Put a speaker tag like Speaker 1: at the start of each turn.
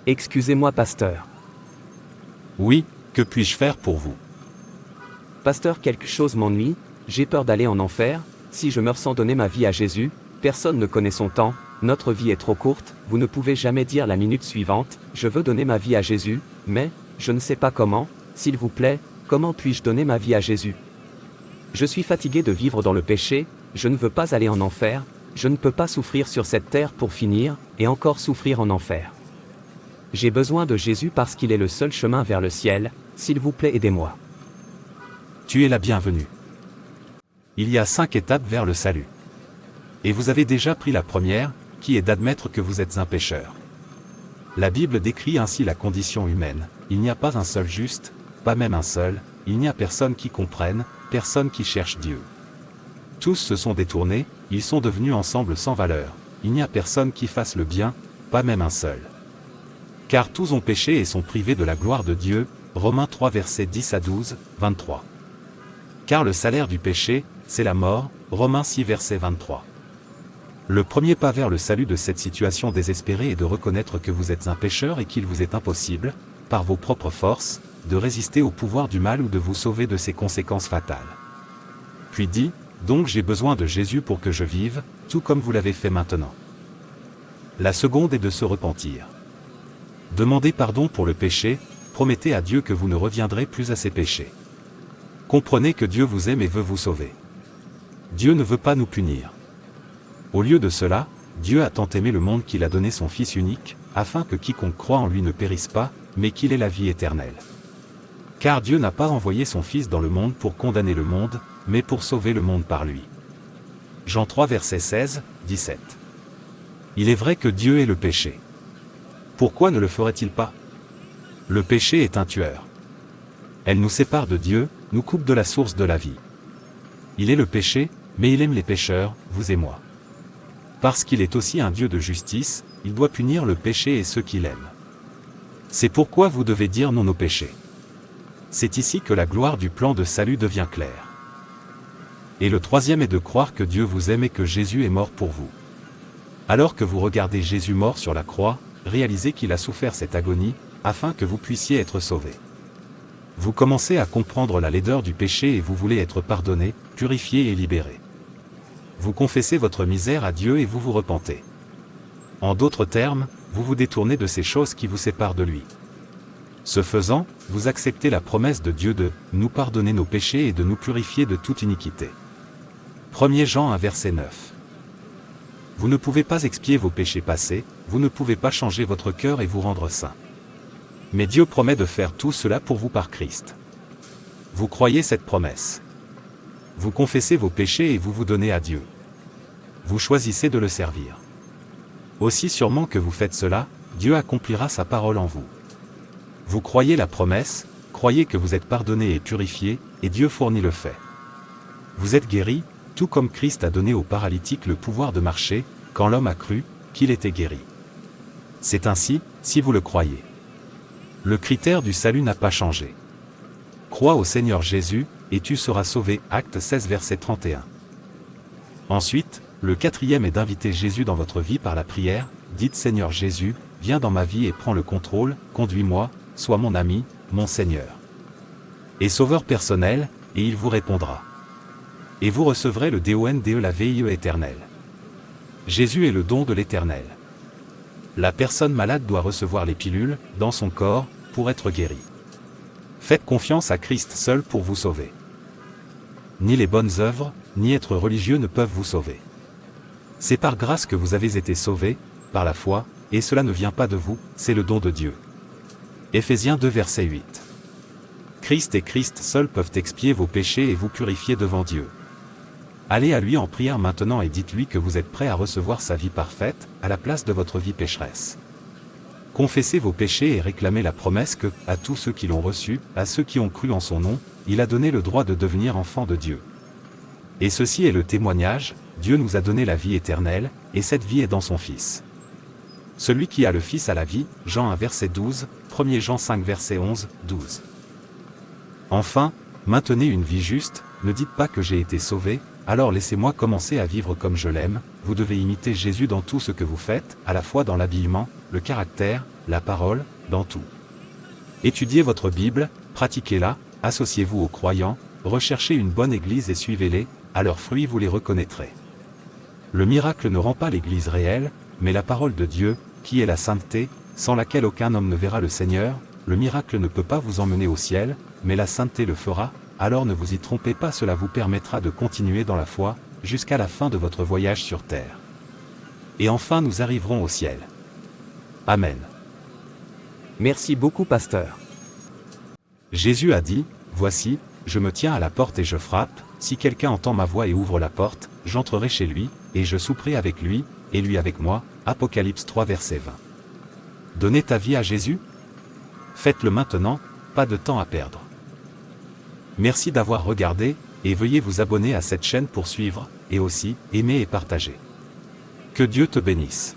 Speaker 1: Excusez-moi, pasteur.
Speaker 2: Oui, que puis-je faire pour vous?
Speaker 1: Pasteur, quelque chose m'ennuie, j'ai peur d'aller en enfer, si je meurs sans donner ma vie à Jésus, personne ne connaît son temps, notre vie est trop courte, vous ne pouvez jamais dire la minute suivante, je veux donner ma vie à Jésus, mais, je ne sais pas comment, s'il vous plaît, comment puis-je donner ma vie à Jésus? Je suis fatigué de vivre dans le péché, je ne veux pas aller en enfer, je ne peux pas souffrir sur cette terre pour finir, et encore souffrir en enfer. J'ai besoin de Jésus parce qu'il est le seul chemin vers le ciel, s'il vous plaît aidez-moi.
Speaker 2: Tu es la bienvenue. Il y a 5 étapes vers le salut. Et vous avez déjà pris la première, qui est d'admettre que vous êtes un pécheur. La Bible décrit ainsi la condition humaine, il n'y a pas un seul juste, pas même un seul, il n'y a personne qui comprenne, personne qui cherche Dieu. Tous se sont détournés, ils sont devenus ensemble sans valeur, il n'y a personne qui fasse le bien, pas même un seul. Car tous ont péché et sont privés de la gloire de Dieu, Romains 3 versets 10 à 12, 23. Car le salaire du péché, c'est la mort, Romains 6 verset 23. Le premier pas vers le salut de cette situation désespérée est de reconnaître que vous êtes un pécheur et qu'il vous est impossible, par vos propres forces, de résister au pouvoir du mal ou de vous sauver de ses conséquences fatales. Puis dit, donc j'ai besoin de Jésus pour que je vive, tout comme vous l'avez fait maintenant. La seconde est de se repentir. Demandez pardon pour le péché, promettez à Dieu que vous ne reviendrez plus à ces péchés. Comprenez que Dieu vous aime et veut vous sauver. Dieu ne veut pas nous punir. Au lieu de cela, Dieu a tant aimé le monde qu'il a donné son Fils unique, afin que quiconque croit en lui ne périsse pas, mais qu'il ait la vie éternelle. Car Dieu n'a pas envoyé son Fils dans le monde pour condamner le monde, mais pour sauver le monde par lui. Jean 3 versets 16, 17. Il est vrai que Dieu est le péché. Pourquoi ne le ferait-il pas? Le péché est un tueur. Elle nous sépare de Dieu, nous coupe de la source de la vie. Il est le péché, mais il aime les pécheurs, vous et moi. Parce qu'il est aussi un Dieu de justice, il doit punir le péché et ceux qu'il aime. C'est pourquoi vous devez dire non au péché. C'est ici que la gloire du plan de salut devient claire. Et le troisième est de croire que Dieu vous aime et que Jésus est mort pour vous. Alors que vous regardez Jésus mort sur la croix, réalisez qu'il a souffert cette agonie, afin que vous puissiez être sauvés. Vous commencez à comprendre la laideur du péché et vous voulez être pardonné, purifié et libéré. Vous confessez votre misère à Dieu et vous vous repentez. En d'autres termes, vous vous détournez de ces choses qui vous séparent de lui. Ce faisant, vous acceptez la promesse de Dieu de nous pardonner nos péchés et de nous purifier de toute iniquité. 1 Jean 1 verset 9. Vous ne pouvez pas expier vos péchés passés, vous ne pouvez pas changer votre cœur et vous rendre saint. Mais Dieu promet de faire tout cela pour vous par Christ. Vous croyez cette promesse. Vous confessez vos péchés et vous vous donnez à Dieu. Vous choisissez de le servir. Aussi sûrement que vous faites cela, Dieu accomplira sa parole en vous. Vous croyez la promesse, croyez que vous êtes pardonné et purifié, et Dieu fournit le fait. Vous êtes guéri, tout comme Christ a donné au paralytique le pouvoir de marcher, quand l'homme a cru qu'il était guéri. C'est ainsi, si vous le croyez. Le critère du salut n'a pas changé. Crois au Seigneur Jésus, et tu seras sauvé. Acte 16 verset 31. Ensuite, le quatrième est d'inviter Jésus dans votre vie par la prière. Dites Seigneur Jésus, viens dans ma vie et prends le contrôle, conduis-moi, sois mon ami, mon Seigneur. Et sauveur personnel, et il vous répondra. Et vous recevrez le DONDE la vie éternelle. Jésus est le don de l'Éternel. La personne malade doit recevoir les pilules, dans son corps, pour être guérie. Faites confiance à Christ seul pour vous sauver. Ni les bonnes œuvres, ni être religieux ne peuvent vous sauver. C'est par grâce que vous avez été sauvés, par la foi, et cela ne vient pas de vous, c'est le don de Dieu. Éphésiens 2 verset 8. Christ et Christ seul peuvent expier vos péchés et vous purifier devant Dieu. Allez à lui en prière maintenant et dites-lui que vous êtes prêt à recevoir sa vie parfaite, à la place de votre vie pécheresse. Confessez vos péchés et réclamez la promesse que, à tous ceux qui l'ont reçu, à ceux qui ont cru en son nom, il a donné le droit de devenir enfants de Dieu. Et ceci est le témoignage, Dieu nous a donné la vie éternelle, et cette vie est dans son Fils. Celui qui a le Fils a la vie, Jean 1 verset 12, 1 Jean 5 verset 11, 12. Enfin, maintenez une vie juste, ne dites pas que j'ai été sauvé, alors laissez-moi commencer à vivre comme je l'aime, vous devez imiter Jésus dans tout ce que vous faites, à la fois dans l'habillement, le caractère, la parole, dans tout. Étudiez votre Bible, pratiquez-la, associez-vous aux croyants, recherchez une bonne église et suivez-les, à leurs fruits vous les reconnaîtrez. Le miracle ne rend pas l'église réelle, mais la parole de Dieu, qui est la sainteté, sans laquelle aucun homme ne verra le Seigneur. Le miracle ne peut pas vous emmener au ciel, mais la sainteté le fera, alors ne vous y trompez pas, cela vous permettra de continuer dans la foi, jusqu'à la fin de votre voyage sur terre. Et enfin nous arriverons au ciel. Amen.
Speaker 1: Merci beaucoup, pasteur.
Speaker 2: Jésus a dit, « Voici, je me tiens à la porte et je frappe, si quelqu'un entend ma voix et ouvre la porte, j'entrerai chez lui, et je souperai avec lui, et lui avec moi. » Apocalypse 3 verset 20. Donnez ta vie à Jésus? Faites-le maintenant, pas de temps à perdre. Merci d'avoir regardé, et veuillez vous abonner à cette chaîne pour suivre, et aussi, aimer et partager. Que Dieu te bénisse.